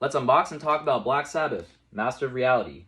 Let's unbox and talk about Black Sabbath, Master of Reality.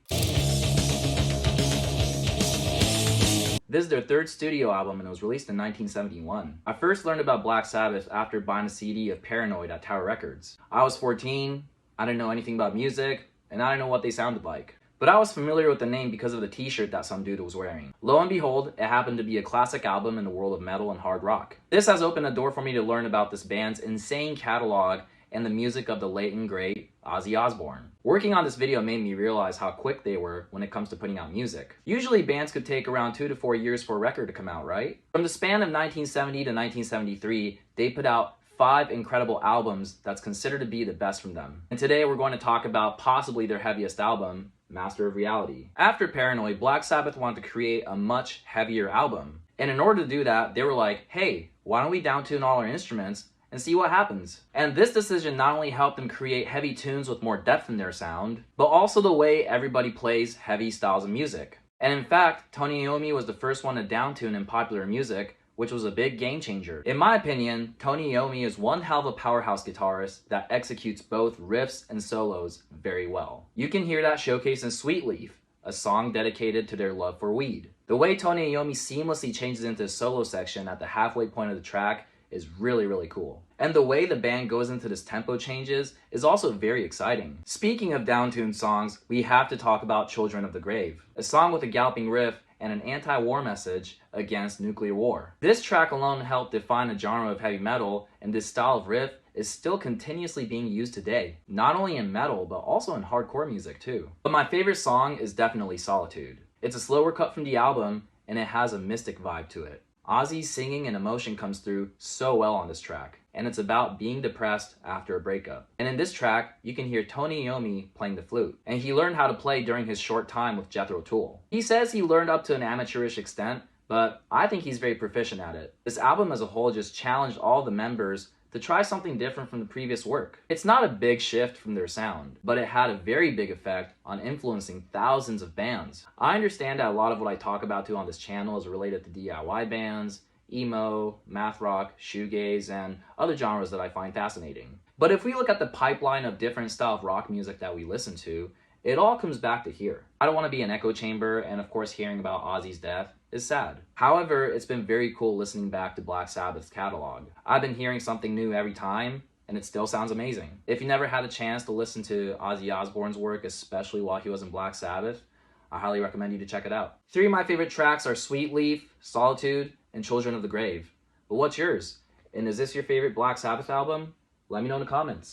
This is their third studio album and it was released in 1971. I first learned about Black Sabbath after buying a CD of Paranoid at Tower Records. I was 14, I didn't know anything about music, and I didn't know what they sounded like. But I was familiar with the name because of the t-shirt that some dude was wearing. Lo and behold, it happened to be a classic album in the world of metal and hard rock. This has opened a door for me to learn about this band's insane catalog and the music of the late and great Ozzy Osbourne. Working on this video made me realize how quick they were when it comes to putting out music. Usually bands could take around 2 to 4 years for a record to come out, right? From the span of 1970 to 1973, they put out 5 incredible albums that's considered to be the best from them. And today we're going to talk about possibly their heaviest album, Master of Reality. After Paranoid, Black Sabbath wanted to create a much heavier album. And in order to do that, they were like, hey, why don't we downtune all our instruments and see what happens? And this decision not only helped them create heavy tunes with more depth in their sound, but also the way everybody plays heavy styles of music. And in fact, Tony Iommi was the first one to downtune in popular music, which was a big game changer. In my opinion, Tony Iommi is one hell of a powerhouse guitarist that executes both riffs and solos very well. You can hear that showcased in Sweet Leaf, a song dedicated to their love for weed. The way Tony Iommi seamlessly changes into his solo section at the halfway point of the track is really cool. And the way the band goes into this tempo changes is also very exciting. Speaking of downtuned songs, we have to talk about Children of the Grave, a song with a galloping riff and an anti-war message against nuclear war. This track alone helped define a genre of heavy metal, and this style of riff is still continuously being used today, not only in metal, but also in hardcore music too. But my favorite song is definitely Solitude. It's a slower cut from the album, and it has a mystic vibe to it. Ozzy's singing and emotion comes through so well on this track, and it's about being depressed after a breakup. And in this track, you can hear Tony Iommi playing the flute, and he learned how to play during his short time with Jethro Tull. He says he learned up to an amateurish extent, but I think he's very proficient at it. This album as a whole just challenged all the members to try something different from the previous work. It's not a big shift from their sound, but it had a very big effect on influencing thousands of bands. I understand that a lot of what I talk about too on this channel is related to DIY bands, emo, math rock, shoegaze, and other genres that I find fascinating. But if we look at the pipeline of different style of rock music that we listen to, it all comes back to here. I don't want to be an echo chamber, and of course hearing about Ozzy's death is sad. However, it's been very cool listening back to Black Sabbath's catalog. I've been hearing something new every time, and it still sounds amazing. If you never had a chance to listen to Ozzy Osbourne's work, especially while he was in Black Sabbath, I highly recommend you to check it out. 3 of my favorite tracks are Sweet Leaf, Solitude, and Children of the Grave. But what's yours? And is this your favorite Black Sabbath album? Let me know in the comments.